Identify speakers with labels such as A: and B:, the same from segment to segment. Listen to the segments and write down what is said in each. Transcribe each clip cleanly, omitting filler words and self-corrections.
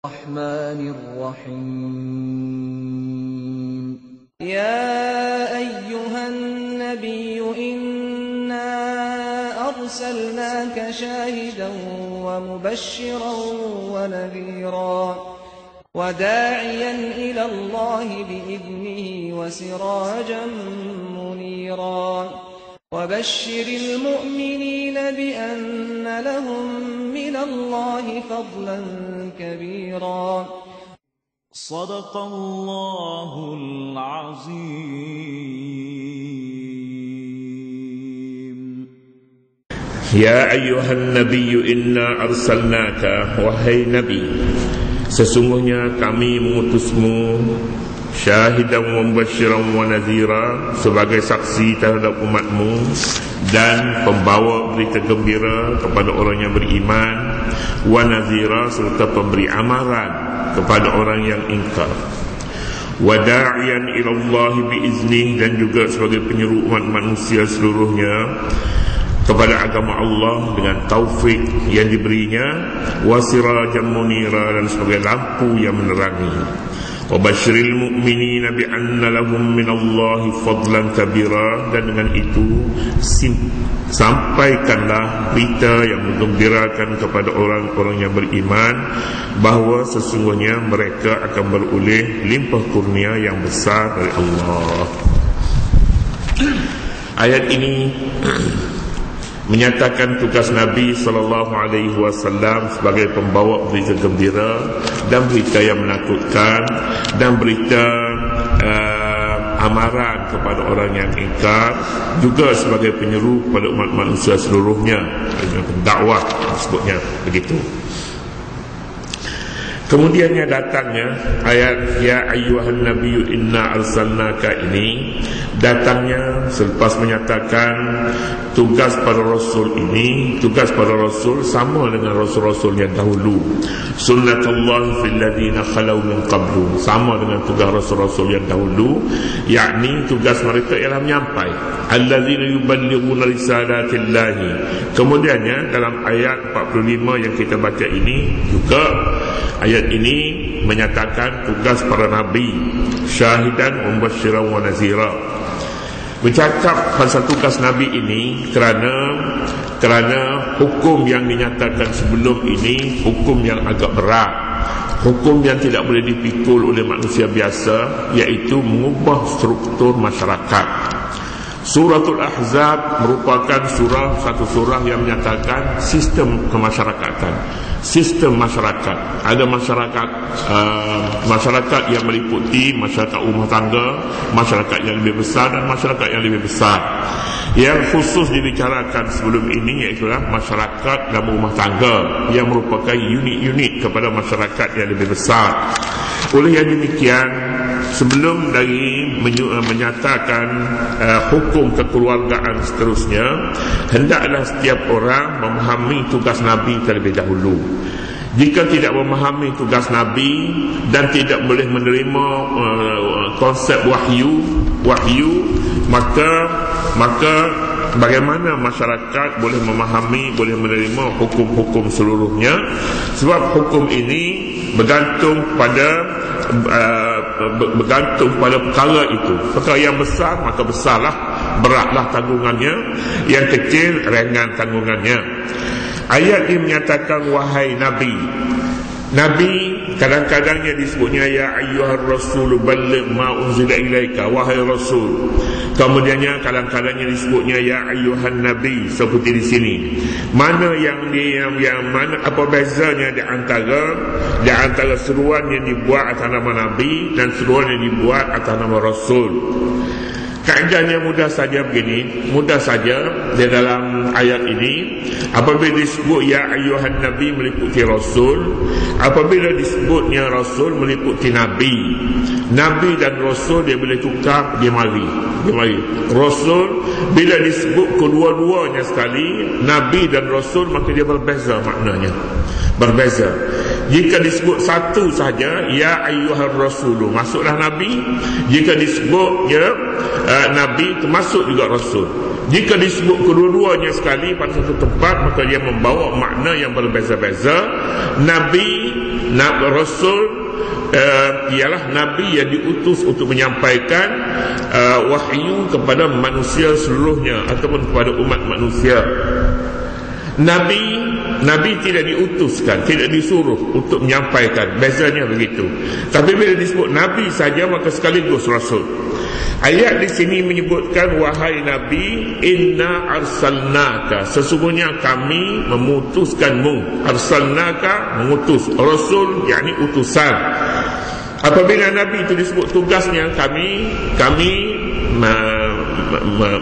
A: الرحمن الرحيم يا أيها النبي إنا أرسلناك شاهدا ومبشرا ونذيرا وداعيا إلى الله بإذنه وسراجا منيرا وبشر المؤمنين بأن لهم من الله فضلا كبيرا
B: صدق الله العظيم
C: Ya ayyuhan nabiyyu inna arsalnaka, wahai nabi, sesungguhnya kami mengutusmu syahidan wa mubasyiran wa nadhira, sebagai saksi terhadap umatmu dan pembawa berita gembira kepada orang yang beriman, wa nadhira, serta pemberi amaran kepada orang yang ingkar, wa da'iyan ila Allah biiznih, dan juga sebagai penyeru umat manusia seluruhnya kepada agama Allah dengan taufik yang diberinya, wa sirajan munira, dan sebagai lampu yang menerangi, wa basyiril mu'minina bi anna lahum minallahi fadlan kabira, dan dengan itu sampaikanlah berita yang menggembirakan kepada orang-orang yang beriman bahawa sesungguhnya mereka akan beroleh limpah kurnia yang besar dari Allah. Ayat ini menyatakan tugas Nabi SAW sebagai pembawa berita gembira dan berita yang menakutkan dan berita amaran kepada orang yang ingkar, juga sebagai penyeru kepada umat manusia seluruhnya, pendakwah sebutnya begitu. Kemudiannya datangnya ayat ya ayyuhan nabiyyu inna arsalnaka ini, datangnya selepas menyatakan tugas para rasul ini, tugas para rasul sama dengan rasul-rasul yang dahulu. Sunnatullah fil ladina khalau min qablu, sama dengan tugas rasul-rasul yang dahulu, yakni tugas mereka ialah menyampai alladzina yuballighuna risalatillahi. Kemudiannya dalam ayat 45 yang kita baca ini juga, ayat ini menyatakan tugas para nabi syahidan wa mubasyiran wa nazira. Bercakap pasal tugas nabi ini kerana hukum yang dinyatakan sebelum ini hukum yang agak berat, hukum yang tidak boleh dipikul oleh manusia biasa, iaitu mengubah struktur masyarakat. Suratul Ahzab merupakan satu surah yang menyatakan sistem kemasyarakatan, sistem masyarakat. Ada masyarakat yang meliputi masyarakat rumah tangga, masyarakat yang lebih besar, dan masyarakat yang lebih besar. Yang khusus dibicarakan sebelum ini iaitulah masyarakat dalam rumah tangga, yang merupakan unit-unit kepada masyarakat yang lebih besar. Oleh yang demikian, sebelum dari menyatakan hukum kekeluargaan seterusnya, hendaklah setiap orang memahami tugas Nabi terlebih dahulu. Jika tidak memahami tugas Nabi dan tidak boleh menerima konsep wahyu, maka bagaimana masyarakat boleh memahami, boleh menerima hukum-hukum seluruhnya? Sebab hukum ini bergantung pada perkara itu. Perkara yang besar maka besarlah, beratlah tanggungannya, yang kecil ringan tanggungannya. Ayat ini menyatakan wahai Nabi. Nabi kadang-kadangnya disebutnya ya ayyuhar rasul balligh ma unzila ilaika, wahai rasul. Kemudiannya kadang-kadangnya disebutnya ya ayyuhan nabi, seperti di sini. Mana yang mana, apa bezanya di antara seruan yang dibuat atas nama Nabi dan seruan yang dibuat atas nama Rasul? Kaedahnya mudah saja begini, mudah saja di dalam ayat ini. Apabila disebut ya ayyuhan nabi meliputi rasul, apabila disebutnya rasul meliputi nabi. Nabi dan rasul dia boleh tukar, dia mari. Rasul bila disebut kedua-duanya sekali, nabi dan rasul, maka dia berbeza maknanya. Berbeza. Jika disebut satu saja ya ayyuhar rasulu, masuklah nabi. Jika disebutnya nabi, termasuk juga rasul. Jika disebut kedua-duanya sekali pada satu tempat, maka dia membawa makna yang berbeza-beza. Nabi Rasul ialah Nabi yang diutus untuk menyampaikan wahyu kepada manusia seluruhnya ataupun kepada umat manusia. Nabi tidak diutuskan, tidak disuruh untuk menyampaikan, bezanya begitu. Tapi bila disebut Nabi saja maka sekaligus Rasul. Ayat di sini menyebutkan, wahai Nabi, inna arsalnaka, sesungguhnya kami memutuskanmu. Arsalnaka, mengutus. Rasul yakni utusan. Apabila Nabi itu disebut tugasnya, kami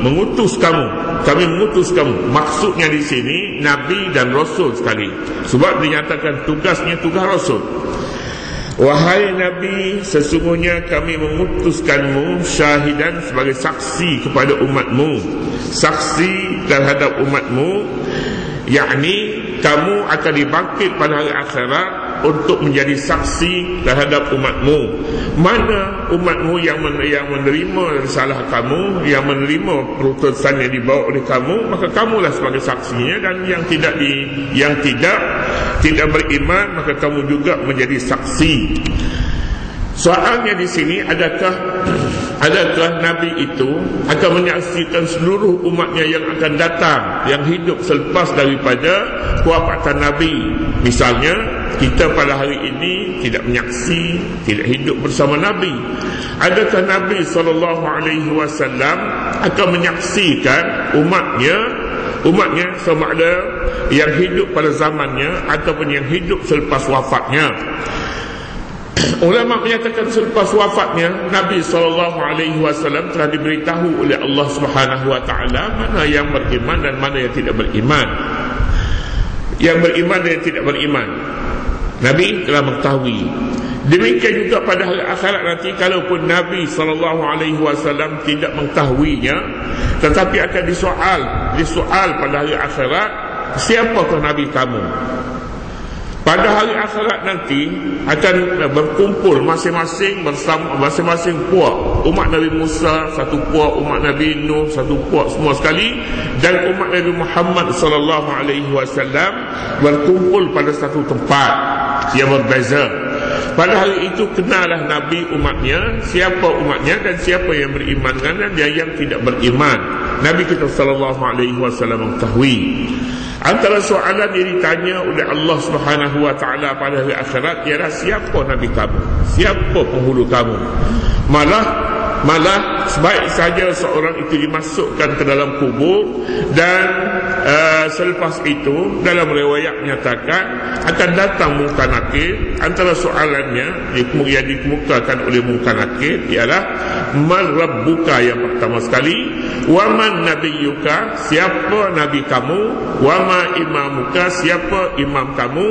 C: mengutus kamu. Kami mengutus kamu. Maksudnya di sini Nabi dan Rasul sekali. Sebab dinyatakan tugasnya tugas Rasul. Wahai Nabi, sesungguhnya kami memutuskanmu syahidan sebagai saksi kepada umatmu. Saksi terhadap umatmu, yakni kamu akan dibangkit pada hari akhirat untuk menjadi saksi terhadap umatmu. Mana umatmu yang menerima risalah kamu, yang menerima perutusan yang dibawa oleh kamu, maka kamulah sebagai saksinya. Dan yang tidak beriman, maka kamu juga menjadi saksi. Soalnya di sini, adakah Nabi itu akan menyaksikan seluruh umatnya yang akan datang, yang hidup selepas daripada kewafatan Nabi? Misalnya kita pada hari ini tidak menyaksi, tidak hidup bersama Nabi. Adakah Nabi SAW akan menyaksikan umatnya sama ada yang hidup pada zamannya ataupun yang hidup selepas wafatnya? Ulama menyatakan selepas wafatnya Nabi SAW telah diberitahu oleh Allah SWT mana yang beriman dan mana yang tidak beriman. Yang beriman dan yang tidak beriman, Nabi telah mengetahui. Demikian juga pada hari akhirat nanti, kalaupun Nabi SAW tidak mengetahuinya, tetapi akan disoal pada hari akhirat, siapakah Nabi kamu? Pada hari akhirat nanti akan berkumpul masing-masing bersama masing-masing puak. Umat Nabi Musa satu puak, umat Nabi Nuh satu puak, semua sekali, dan umat Nabi Muhammad SAW berkumpul pada satu tempat yang berbeza. Pada hari itu kenalah Nabi umatnya, siapa umatnya dan siapa yang beriman dan yang tidak beriman. Nabi kita SAW mengetahui. Antara soalan yang ditanya oleh Allah SWT pada hari akhirat ialah siapa Nabi kamu, siapa penghulu kamu. Malah sebaik saja seorang itu dimasukkan ke dalam kubur, dan selepas itu dalam riwayat menyatakan akan datang Munkar Nakir. Antara soalannya yang dikemukakan oleh Munkar Nakir ialah man rabbuka, yang pertama sekali, wa man nabiyyuka, siapa nabi kamu, wa ma imamuka, siapa imam kamu,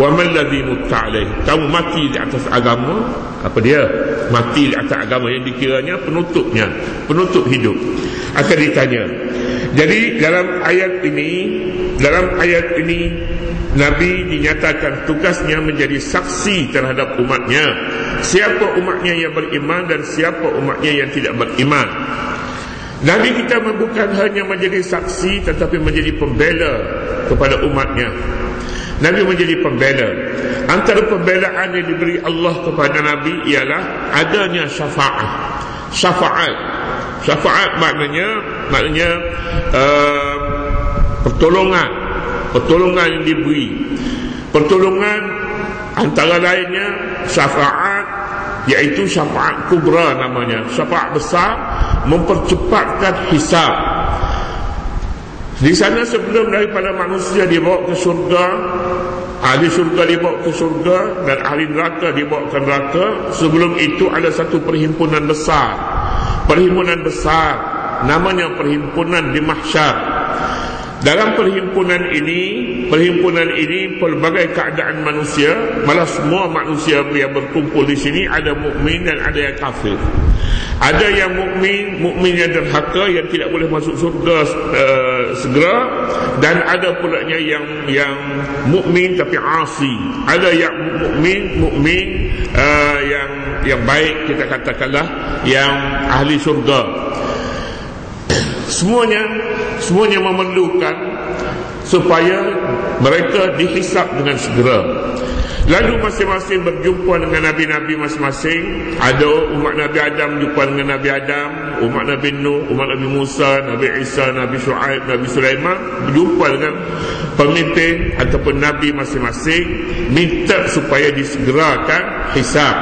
C: wa man ladzi mutta alaih, kamu mati di atas agama apa dia? Mati di atas agama yang dikiranya penutupnya, penutup hidup, akan ditanya. Jadi dalam ayat ini Nabi dinyatakan tugasnya menjadi saksi terhadap umatnya. Siapa umatnya yang beriman dan siapa umatnya yang tidak beriman. Nabi kita bukan hanya menjadi saksi, tetapi menjadi pembela kepada umatnya. Nabi menjadi pembela. Antara pembelaan yang diberi Allah kepada Nabi ialah adanya syafaat. Syafaat maknanya pertolongan yang diberi. Pertolongan antara lainnya syafaat, iaitu syafaat kubra namanya, syafaat besar, mempercepatkan hisab. Di sana sebelum daripada manusia dibawa ke syurga, ahli syurga dibawa ke syurga dan ahli neraka dibawa ke neraka, sebelum itu ada satu perhimpunan besar. Perhimpunan besar namanya perhimpunan di mahsyar. Dalam perhimpunan ini pelbagai keadaan manusia, malah semua manusia yang berkumpul di sini, ada mukmin dan ada yang kafir. Ada yang mukmin yang derhaka, yang tidak boleh masuk surga segera, dan ada pulanya yang mukmin tapi asi. Ada yang mukmin yang baik, kita katakanlah yang ahli surga. Semuanya memerlukan supaya mereka dihisap dengan segera. Lalu masing-masing berjumpa dengan Nabi-Nabi masing-masing. Ada umat Nabi Adam jumpa dengan Nabi Adam, umat Nabi Nuh, umat Nabi Musa, Nabi Isa, Nabi Shu'aib, Nabi Sulaiman berjumpa dengan pemimpin ataupun Nabi masing-masing, minta supaya disegerakan hisab.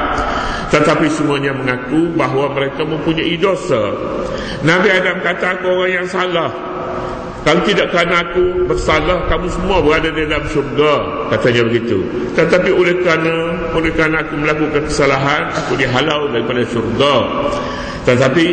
C: Tetapi semuanya mengaku bahawa mereka mempunyai dosa. Nabi Adam kata, aku orang yang salah. Kalau tidak kerana aku bersalah, kamu semua berada di dalam syurga, katanya begitu. Tetapi oleh kerana aku melakukan kesalahan, aku dihalau daripada syurga. Tetapi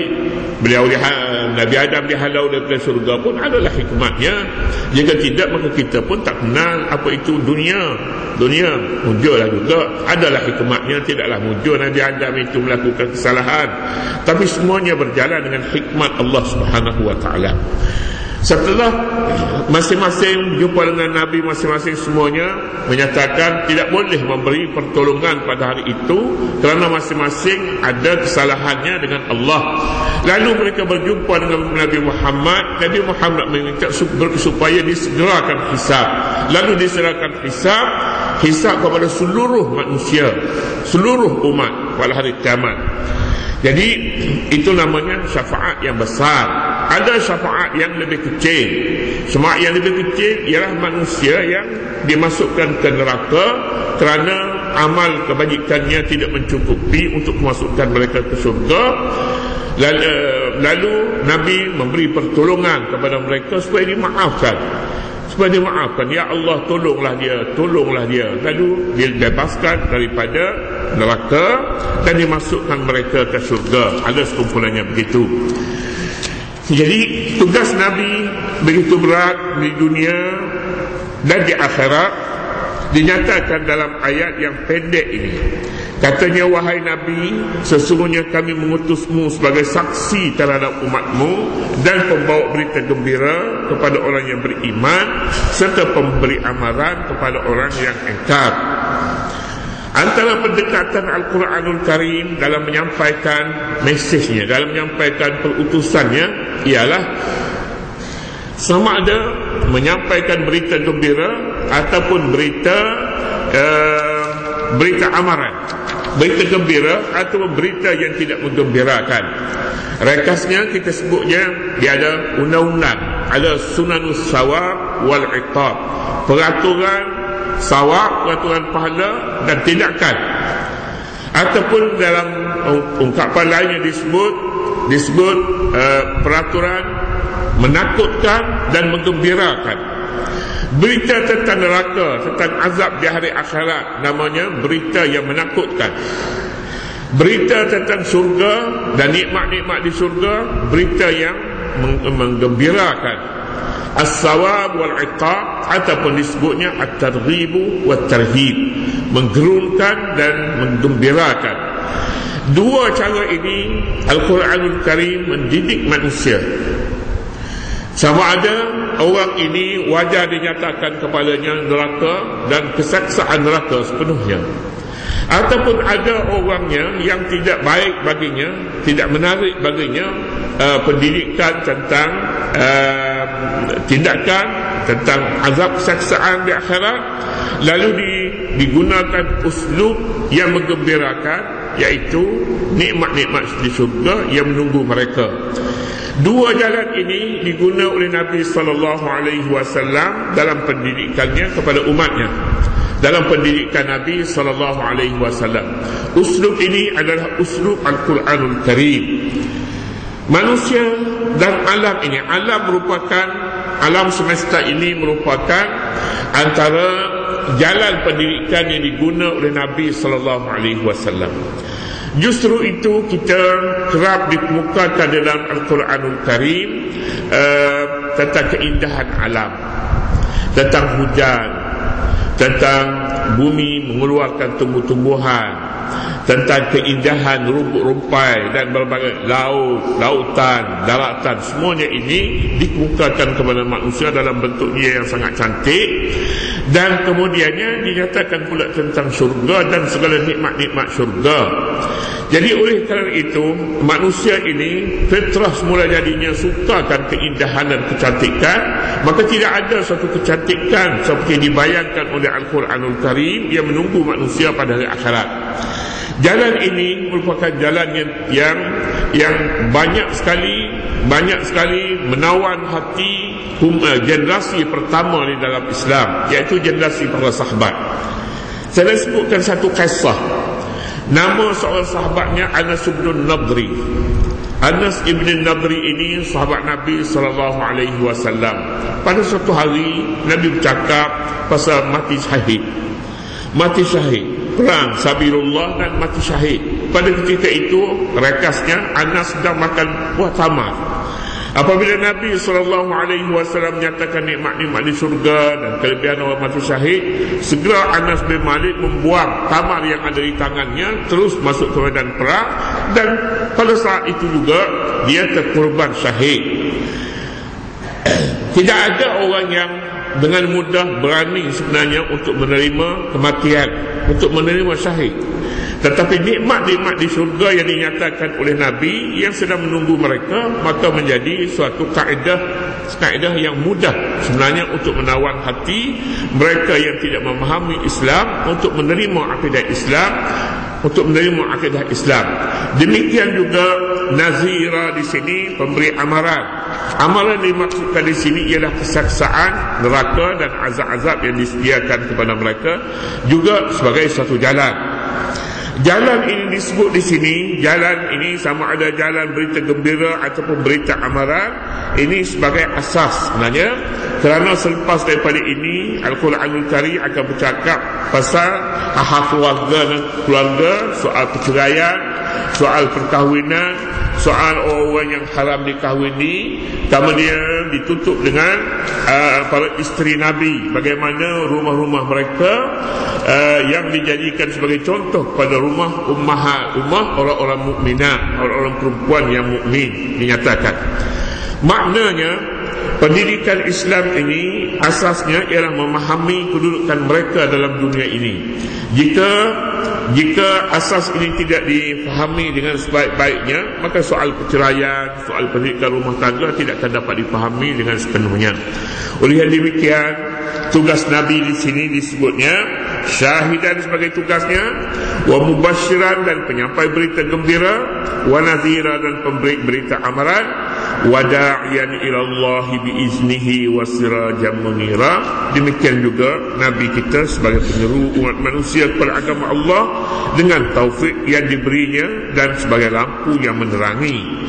C: Nabi Adam dihalau daripada syurga pun adalah hikmatnya. Jika tidak, maka kita pun tak kenal apa itu dunia. Dunia muncullah juga, adalah hikmatnya. Tidaklah muncul Nabi Adam itu melakukan kesalahan, tapi semuanya berjalan dengan hikmat Allah Subhanahu wa ta'ala. Setelah masing-masing berjumpa dengan Nabi masing-masing, semuanya menyatakan tidak boleh memberi pertolongan pada hari itu kerana masing-masing ada kesalahannya dengan Allah. Lalu mereka berjumpa dengan Nabi Muhammad. Nabi Muhammad meminta supaya disegerakan hisab. Lalu disegerakan hisab kepada seluruh manusia, seluruh umat pada hari kiamat. Jadi itu namanya syafaat yang besar. Ada syafaat yang lebih kecil. Syafaat yang lebih kecil ialah manusia yang dimasukkan ke neraka kerana amal kebajikannya tidak mencukupi untuk memasukkan mereka ke syurga. Lalu Nabi memberi pertolongan kepada mereka supaya dimaafkan. Ya Allah, tolonglah dia. Lalu dia bebaskan daripada neraka dan dimasukkan mereka ke syurga. Ada sekumpulannya begitu. Jadi tugas Nabi begitu berat di dunia dan di akhirat, dinyatakan dalam ayat yang pendek ini. Katanya, wahai Nabi, sesungguhnya kami mengutusmu sebagai saksi terhadap umatmu dan pembawa berita gembira kepada orang yang beriman serta pemberi amaran kepada orang yang engkar. Antara pendekatan Al-Quranul Karim dalam menyampaikan mesejnya, dalam menyampaikan perutusannya, ialah sama ada menyampaikan berita gembira ataupun berita amaran, berita gembira atau berita yang tidak menggembirakan. Rekasnya kita sebutnya, dia ada undang-undang, ada sunanus sawab wal iqab, peraturan sawab, peraturan pahala dan tindakan. Ataupun dalam ungkapan lainnya disebut peraturan menakutkan dan menggembirakan. Berita tentang neraka, tentang azab di hari akhirat, namanya berita yang menakutkan. Berita tentang syurga dan nikmat-nikmat di syurga, berita yang menggembirakan. As-sawab wal-iqab, ataupun disebutnya at-targhibu wat-tarhib, menggerunkan dan menggembirakan. Dua cara ini Al-Quranul Karim mendidik manusia. Sama ada orang ini wajar dinyatakan kepadanya neraka dan kesaksaan neraka sepenuhnya, ataupun ada orangnya yang tidak baik baginya, tidak menarik baginya pendidikan tentang tindakan tentang azab kesaksaan di akhirat, lalu digunakan uslub yang menggembirakan, iaitu nikmat-nikmat di syurga yang menunggu mereka. Dua jalan ini digunakan oleh Nabi SAW dalam pendidikannya kepada umatnya, dalam pendidikan Nabi SAW. Uslub ini adalah uslub Al-Quranul Karim. Manusia dan alam ini, alam semesta ini merupakan antara jalan pendidikan yang digunakan oleh Nabi SAW. Justru itu kita kerap dikemukakan dalam Al-Quranul Karim tentang keindahan alam, tentang hujan, tentang bumi mengeluarkan tumbuh-tumbuhan, tentang keindahan rumput-rumpai dan berbagai laut, lautan, daratan, semuanya ini dikemukakan kepada manusia dalam bentuknya yang sangat cantik. Dan kemudiannya dinyatakan pula tentang syurga dan segala nikmat-nikmat syurga. Jadi oleh kerana itu, manusia ini fitrah semula jadinya sukakan keindahan dan kecantikan. Maka tidak ada suatu kecantikan seperti dibayangkan oleh Al-Quranul Karim yang menunggu manusia pada hari akhirat. Jalan ini merupakan jalan yang banyak sekali menawan hati generasi pertama di dalam Islam, iaitu generasi para sahabat. Saya nak sebutkan satu kisah. Nama seorang sahabatnya Anas bin Nadri. Anas ibn Nadri ini sahabat Nabi SAW. Pada suatu hari Nabi bercakap pasal mati syahid. Mati syahid, perang sabirullah dan mati syahid. Pada ketika itu rekasnya Anas sedang makan buah tamar. Apabila Nabi SAW menyatakan nikmat-nikmat di syurga dan kelebihan orang mati syahid, segera Anas bin Malik membuang tamar yang ada di tangannya, terus masuk ke medan perang, dan pada saat itu juga dia terkorban syahid. Tidak ada orang yang dengan mudah berani sebenarnya untuk menerima kematian, untuk menerima syahid. Tetapi nikmat-nikmat di syurga yang dinyatakan oleh Nabi yang sedang menunggu mereka, maka menjadi suatu kaedah yang mudah sebenarnya untuk menawan hati mereka yang tidak memahami Islam untuk menerima akidah Islam, Demikian juga nazira di sini pemberi amaran. Amalan dimaksudkan di sini ialah kesaksaan neraka dan azab-azab yang disediakan kepada mereka, juga sebagai satu jalan. Jalan ini disebut di sini, jalan ini sama ada jalan berita gembira ataupun berita amaran. Ini sebagai asas sebenarnya, kerana selepas daripada ini Al-Quranul Karim akan bercakap pasal hak keluarga, soal perceraian, soal perkahwinan, soal orang yang haram dikahwini. Kemudian ditutup dengan para isteri Nabi, bagaimana rumah-rumah mereka yang dijadikan sebagai contoh pada rumah orang-orang mukminat, orang-orang perempuan yang mukmin dinyatakan. Maknanya pendidikan Islam ini asasnya ialah memahami kedudukan mereka dalam dunia ini. Jika asas ini tidak difahami dengan sebaik-baiknya, maka soal perceraian, soal pendidikan rumah tangga tidak akan dapat difahami dengan sepenuhnya. Oleh yang demikian, tugas Nabi di sini disebutnya syahidan sebagai tugasnya, wa mubasyiran dan penyampai berita gembira, wa nadhira dan pemberi berita amaran, wa da'iyan ila Allah biiznihi wa sirajan munira. Demikian juga Nabi kita sebagai penyeru umat manusia kepada agama Allah dengan taufik yang diberinya dan sebagai lampu yang menerangi.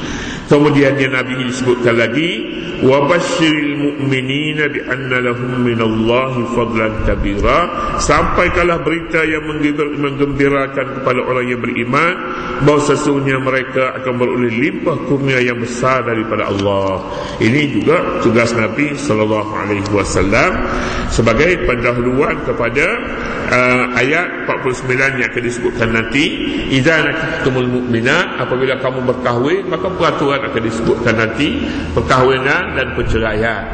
C: Kemudiannya Nabi disebutkan lagi, wa basyiril mu'minina bi anna lahum minallahi fadlan kabira. Sampaikanlah berita yang menggembirakan kepada orang yang beriman bahawa sesungguhnya mereka akan beroleh limpah kurnia yang besar daripada Allah. Ini juga tugas Nabi SAW sebagai pendahuluan kepada ayat 49 yang akan disebutkan nanti. Idza nakahtumul mu'minat, apabila kamu berkahwin, maka peraturan akan disebutkan nanti perkahwinan dan perceraian.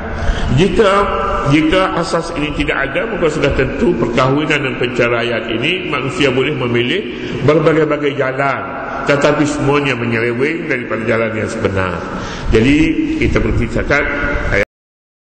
C: Jika asas ini tidak ada, maka sudah tentu perkahwinan dan perceraian ini manusia boleh memilih berbagai-bagai jalan, tetapi semuanya menyeleweng daripada jalan yang sebenar. Jadi kita berkisahkan